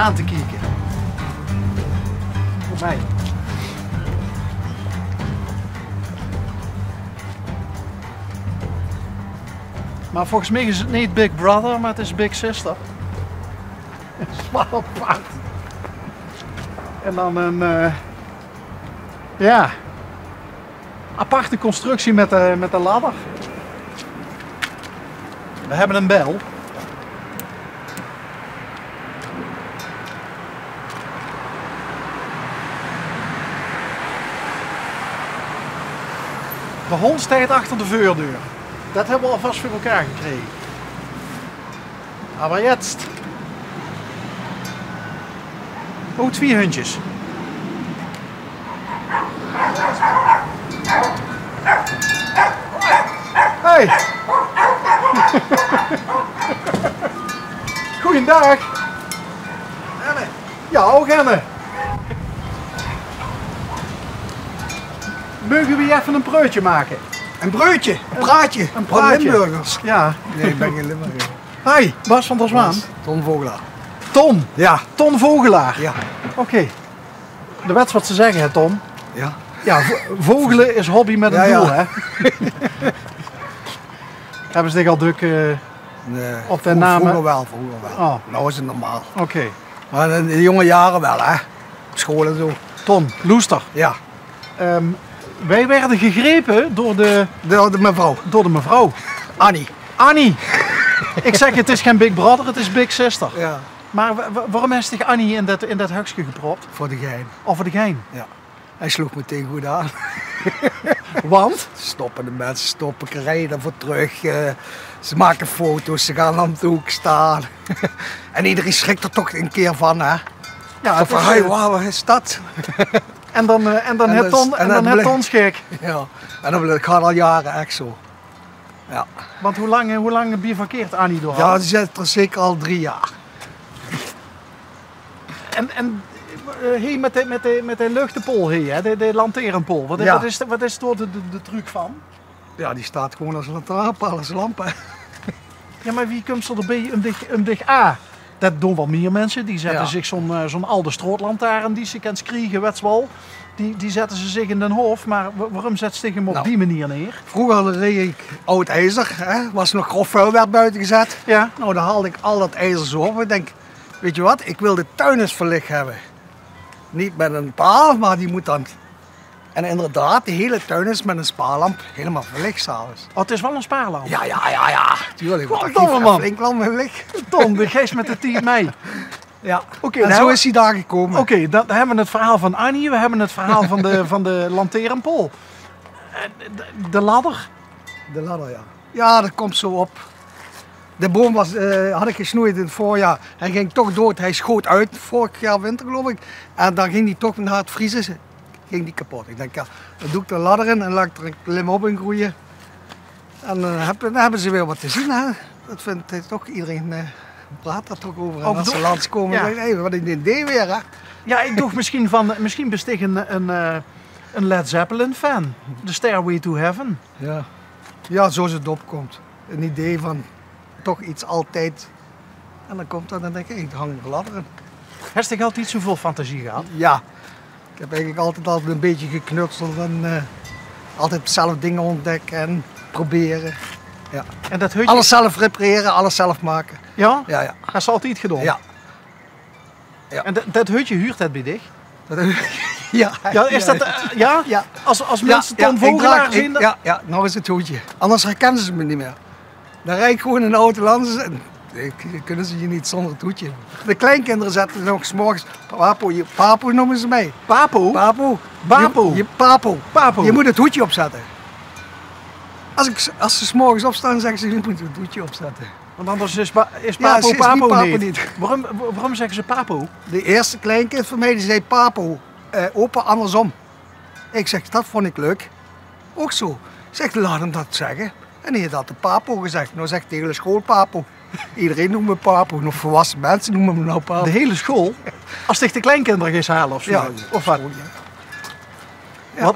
aan te kijken. Voor mij. Maar volgens mij is het niet Big Brother, maar het is Big Sister. Een smal paard. En dan een ja, aparte constructie met de ladder. We hebben een bel. De hond staat achter de voordeur. Dat hebben we alvast voor elkaar gekregen. Maar jetzt. Oh, 2 hondjes. Hey. Goeiedag. Enne. Ja, ook Enne. Mogen we even een preutje maken? Een breutje, een praatje. Een praatje. Van Limburgers. Ja. Nee, ik ben geen Limburger. Hi, Bas van der Zwaan. Ton Vogelaar. Ton. Ja. Ton Vogelaar. Ja. Oké. De wet wat ze zeggen, hè, Ton? Ja. Ja, vogelen is hobby met een doel, hè? Hebben ze dit al druk Nee, op de namen? Vroeger wel. Oh. Nou is het normaal. Oké. Maar in de jonge jaren wel, hè. Op school en zo. Ton, Loester. Ja. Wij werden gegrepen door de mevrouw. Annie. Annie. Ik zeg, het is geen Big Brother, het is Big Sister. Ja. Maar waarom is zich Annie in dat hokje gepropt? Voor de gein. Of voor de gein? Ja. Hij sloeg meteen goed aan. Want? Stoppen de mensen, stoppen, rijden voor terug. Ze maken foto's, ze gaan aan de hoek staan. En iedereen schrikt er toch een keer van, hè. Ja, van, hey, wat is dat? En dan het Ton schik. Ja, en dat gaat al jaren echt zo. Ja. Want hoe lang bivakkeert Annie door? Ja, die zit er zeker al 3 jaar. En hier met de luchtpol hier, hè, de lantaarnpol. Wat is door de truc van? Ja, die staat gewoon als lantaarnpaal, als lampen. Ja, maar wie komt er erbij om dich aan? Dat doen wel meer mensen. Die zetten zich zo'n oude strootlantaarn die ze kan krijgen, wetswal. Die zetten ze zich in den hoofd. Maar waarom zet ze hem op die manier neer? Vroeger reed ik oud ijzer. Hè? Was nog grof vuil werd buiten gezet. Ja. Nou, dan haalde ik al dat ijzer zo op. Ik denk, weet je wat, ik wil de tuin eens verlicht hebben. Niet met een paal, maar die moet dan... En inderdaad, de hele tuin is met een spaarlamp helemaal verlicht s'avonds. Oh, het is wel een spaarlamp? Ja. Tuurlijk. Goddomme, man. Flink lang verlicht. Tom, de geest met de 10 mei. Ja. Oké, en zo is hij daar gekomen. Oké, dan hebben we het verhaal van Annie. We hebben het verhaal van de lantaarnpol. De ladder? De ladder, ja. Ja, dat komt zo op. De boom had ik gesnoeid in het voorjaar. Hij ging toch dood. Hij schoot uit vorig jaar winter, geloof ik. En dan ging hij toch na het vriezen ging die kapot. Ik denk, ja, dan doe ik de ladder in en laat ik er een klim op in groeien. En dan hebben ze weer wat te zien. Hè. Dat vindt toch iedereen praat daar toch over. En als ze langskomen, denk ik, hey, wat een idee weer. Hè. Ja, ik dacht misschien besticht een Led Zeppelin fan. The Stairway to Heaven. Ja, zo het opkomt. Een idee van toch iets altijd. En dan komt dat en dan denk ik hang een ladder in. Heb je altijd zoveel fantasie gehad? Ja. Ik heb eigenlijk altijd een beetje geknutseld en altijd zelf dingen ontdekken en proberen. Ja. En dat alles zelf repareren, alles zelf maken. Ja? Ja. Dat is altijd gedaan? Ja. En dat hutje huurt dat bij dich? Ja. Is dat... ja? Ja. Als mensen Ton Vogelaar zien? Ja, nou is het hoedje. Anders herkennen ze me niet meer. Dan rijd ik gewoon in de auto langs en kunnen ze je niet zonder het hoedje. De kleinkinderen zetten nog 's morgens papo noemen ze mij. Papo? Papo. Papo. Je moet het hoedje opzetten. Als ze 's morgens opstaan, zeggen ze je moet het hoedje opzetten. Want anders is papo niet. Waarom zeggen ze papo? De eerste kleinkind van mij die zei papo, opa andersom. Ik zeg, dat vond ik leuk. Ook zo. Ik zeg, laat hem dat zeggen. En hij had de papo gezegd. Nou zegt de hele school papo. Iedereen noemt me papo. Nog volwassen mensen noemen me nou papo. De hele school? Als ik de kleinkinderen eens halen of zo? Ja. Of wat? Ja.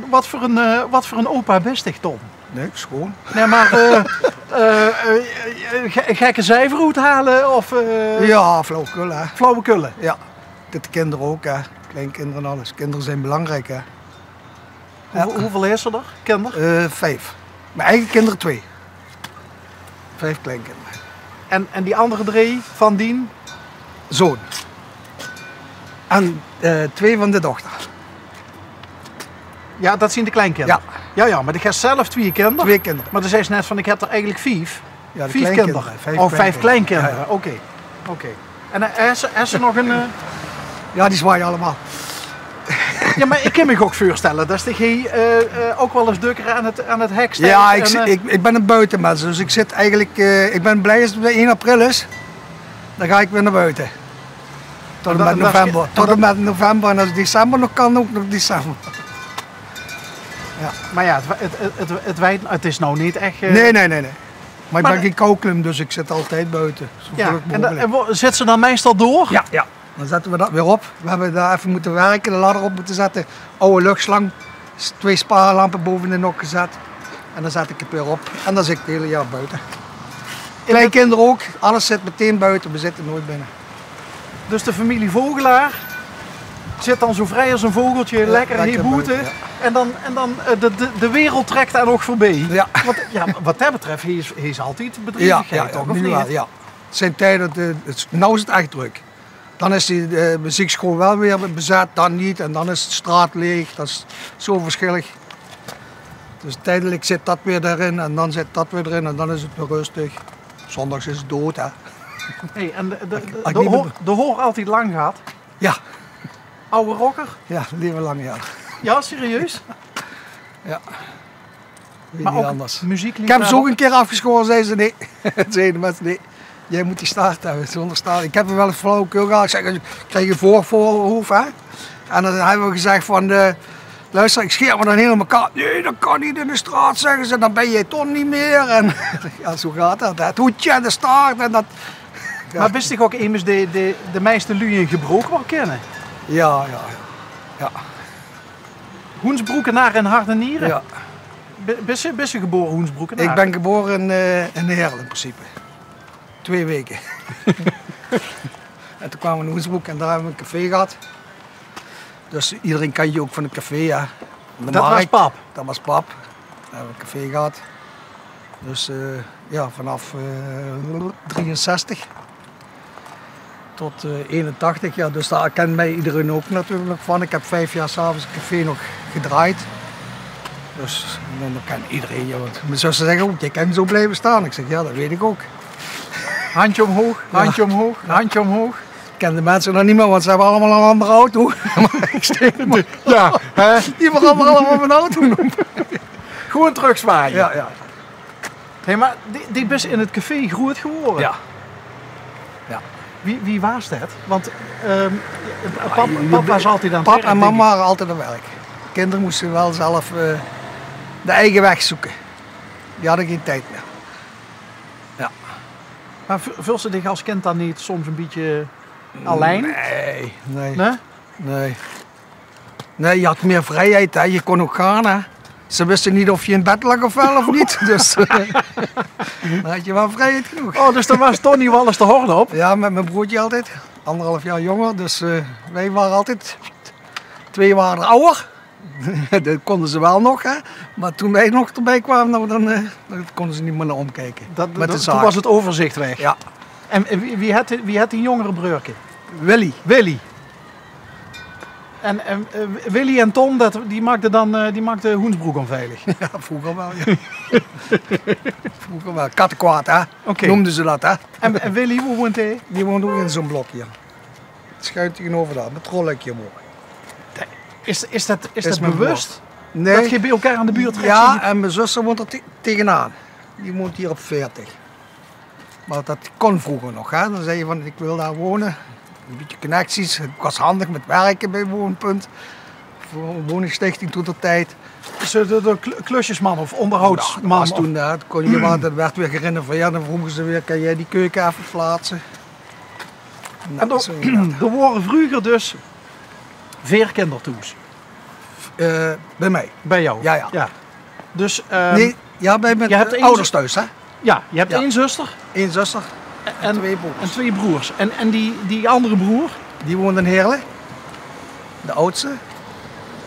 Wat voor een opa best ik, Tom? Nee, schoon. Nee, maar gekke cijferhoed halen of Ja, flauwekul hè. flauwekullen? Ja. Dit de kinderen ook hè. Kleinkinderen en alles. Kinderen zijn belangrijk hè. Ja. Hoeveel is er? Kinderen? 5. Mijn eigen kinderen 2. 5 kleinkinderen. En die andere 3 van dien? Zoon. En 2 van de dochter. Ja, dat zien de kleinkinderen. Ja, maar ik heb zelf 2 kinderen. 2 kinderen. Maar dan zei ze net van ik heb er eigenlijk 5. Ja, de 5 kleinkinderen. kinderen. 5 kleinkinderen. Ja. Oké. En is er nog een... Ja, die zwaaien allemaal. Ja, maar ik kan me ook voorstellen dat je ook wel eens dukker aan het hek staat. Ja, ik ben een buitenmens, dus ik zit eigenlijk, ik ben blij als het weer 1 april is. Dan ga ik weer naar buiten. Tot en met november. Tot en met november en als december nog kan, ook nog december. Ja. Maar ja, het is nou niet echt... Nee. Maar ik ben geen kouklim, dus ik zit altijd buiten. Ja. En zet ze dan meestal door? Ja. Dan zetten we dat weer op. We hebben daar even moeten werken, de ladder op moeten zetten. Oude luchtslang, 2 spaarlampen boven de nok gezet. En dan zet ik het weer op. En dan zit ik het hele jaar buiten. Kleinkinderen ook, alles zit meteen buiten, we zitten nooit binnen. Dus de familie Vogelaar zit dan zo vrij als een vogeltje, lekker hier boeten. Ja. En dan de wereld trekt daar nog voorbij. Ja. Wat dat betreft, hij is altijd bedrijvigheid, toch? Of niet? Ja. Het zijn tijden, nou is het echt druk. Dan is de muziekschool wel weer bezet, dan niet. En dan is de straat leeg, dat is zo verschillig. Dus tijdelijk zit dat weer erin en dan zit dat weer erin en dan is het weer rustig. Zondags is het dood hè. Hey, en de hoor altijd lang gaat? Ja. Oude rocker? Ja, leven lang ja. Ja, serieus? Ja. Weet maar niet ook anders. Muziek ik heb ze ook een keer afgeschoren, zeiden ze nee. Zeiden de mensen nee. Jij moet die staart hebben, zonder staart. Ik heb er wel een flauwekul gehad. Ik zeg, ik krijg je voorhoofd hè. En dan hebben we gezegd van, luister, ik scheer me dan helemaal kaart. Nee, dat kan niet in de straat, zeggen ze. Dan ben je toch niet meer. En ja, zo gaat dat. Het hoedje en de staart en dat. Ja. Maar wist ik ook immers de meeste luien gebroken wel kennen? Ja. Hoensbroekenaar en Hardenieren? Ja. Ben je geboren Hoensbroekenaar? Ik ben geboren in Heerlen in principe. 2 weken. En toen kwamen we in Hoensbroek en daar hebben we een café gehad. Dus iedereen kan je ook van het café, ja. Dat was pap? Dat was pap. Daar hebben we een café gehad. Dus ja, vanaf 63 tot 81, ja. Dus daar kent mij iedereen ook natuurlijk nog van. Ik heb 5 jaar s'avonds het café nog gedraaid. Dus dan kan iedereen, ja. Want mijn zussen zeggen ook, je kan zo blijven staan. Ik zeg, ja, dat weet ik ook. Handje omhoog, handje omhoog, handje omhoog. Ik ken de mensen nog niet meer, want ze hebben allemaal een andere auto. Ik steek het. Ja, hè? Die veranderen allemaal mijn auto. Gewoon terugzwaaien. Ja. Hey, maar die is in het café groot geworden. Ja. Wie was dat? Want papa was altijd aan het werk. Papa en mama waren altijd aan het werk. Kinderen moesten wel zelf de eigen weg zoeken. Die hadden geen tijd meer. Ja. Maar vul ze zich als kind dan niet soms een beetje alleen? Nee, je had meer vrijheid, hè. Je kon ook gaan. Hè. Ze wisten niet of je in bed lag of wel of niet. Dus dan had je wel vrijheid genoeg. Oh, dus dan was Tony wel eens de horde op? Ja, met mijn broertje altijd. 1,5 jaar jonger. Dus wij waren altijd... 2 waren ouder. Dat konden ze wel nog, hè. Maar toen wij nog erbij kwamen, dan konden ze niet meer naar omkijken. Toen was het overzicht weg. Ja. En wie had die jongere broertje? Willy. En Willy en Tom, die maakten Hoensbroek onveilig. Ja, vroeger wel, ja. Vroeger wel. Kattenkwaad, hè. Okay. Noemden ze dat, hè. En Willy, hoe woont hij? Die woont ook in zo'n blok hier. Schuin tegenover daar, met trolletje omhoog. Is dat bewust? Nee. Dat je bij elkaar aan de buurt trekt? Ja, en mijn zuster woont er tegenaan. Die woont hier op 40. Maar dat kon vroeger nog, hè. Dan zei je van, ik wil daar wonen. Een beetje connecties. Het was handig met werken bij Woonpunt. Voor een woningstichting toen de tijd. De klusjesman of onderhoudsman? Ja, dat was toen, dat kon je maar, dat werd weer herinnerd van, ja, dan vroegen ze weer, kan jij die keuken even plaatsen? Nou, er waren vroeger dus 4 kindertoes. Bij mij. Bij jou? Ja. Dus, nee, Ja, bij Je hebt mijn één ouders thuis, hè? Ja, je hebt Ja. één zuster Eén zuster en twee broers. en 2 broers. En die andere broer? Die woont in Heerlen. De oudste,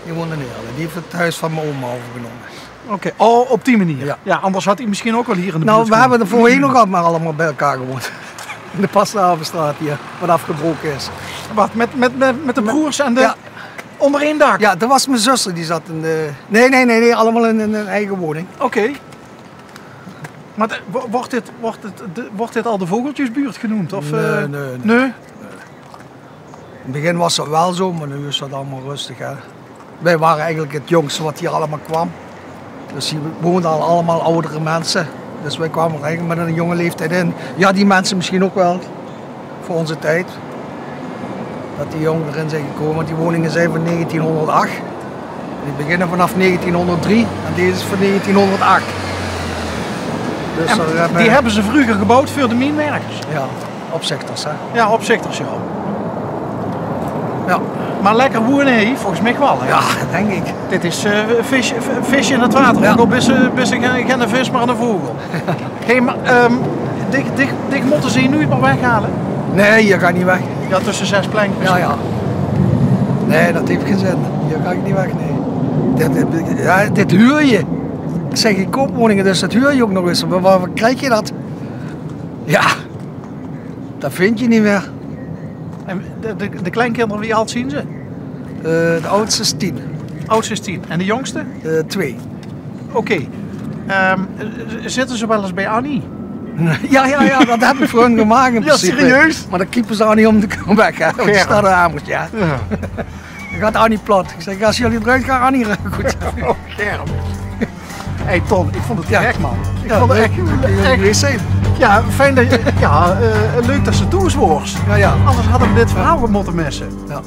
die woont in Heerlen. Die heeft het huis van mijn oma overgenomen. Oké, oh, op die manier. Ja. Ja, anders had hij misschien ook wel hier in de Nou, buurt we gewoond. hebben er voorheen nog allemaal bij elkaar gewoond. In de Pastavenstraat hier, wat afgebroken is. Wat, met de broers en de... Ja. Onder één dak? Ja, dat was mijn zuster, die zat in de... Nee, allemaal in een eigen woning. Oké. Maar wordt dit al de Vogeltjesbuurt genoemd? Of, Nee. Nee? In het begin was het wel zo, maar nu is dat allemaal rustig. Hè. Wij waren eigenlijk het jongste wat hier allemaal kwam. Dus hier woonden al allemaal oudere mensen. Dus wij kwamen er eigenlijk met een jonge leeftijd in. Ja, die mensen misschien ook wel, voor onze tijd. Dat die jongeren erin zijn gekomen, want die woningen zijn van 1908. Die beginnen vanaf 1903 en deze is van 1908. Dus En die hebben ze vroeger gebouwd voor de minwerkers? Ja, opzichters, hè. Ja, opzichters, ja. Ja. Maar lekker wonen, hè? Volgens mij wel. Hè? Ja, denk ik. Dit is vis in het water. Ja. Ook al best geen vis, maar een vogel. Hey, maar dik moeten ze hier nu maar weghalen? Nee, hier ga ik niet weg. Ja, tussen 6 plankjes. Ja. Nee, dat heeft geen zin. Hier ga ik niet weg, nee. Dit huur je. Ik zeg geen koopwoningen, dus dat huur je ook nog eens. Waar krijg je dat? Ja, dat vind je niet meer. En de kleinkinderen, wie oud zien ze? De oudste is 10. Oudste is 10. En de jongste? 2. Oké. Zitten ze wel eens bij Annie? Ja, dat heb ik voor hun gemaakt in principe. serieus? Maar dan kiepen ze Annie om te komen weg, hè. Want die staat er aan, ja. Ja. Dan gaat Annie plat. Ik zeg, als jullie eruit gaan, Annie goed. Oh, scherp. Hey Ton, ik vond het Ja. gek, man. Ik Ja, vond het leuk. echt ja, fijn dat je... Ja, leuk dat ze toes was. Ja. Anders hadden we dit verhaal moeten missen. Ja.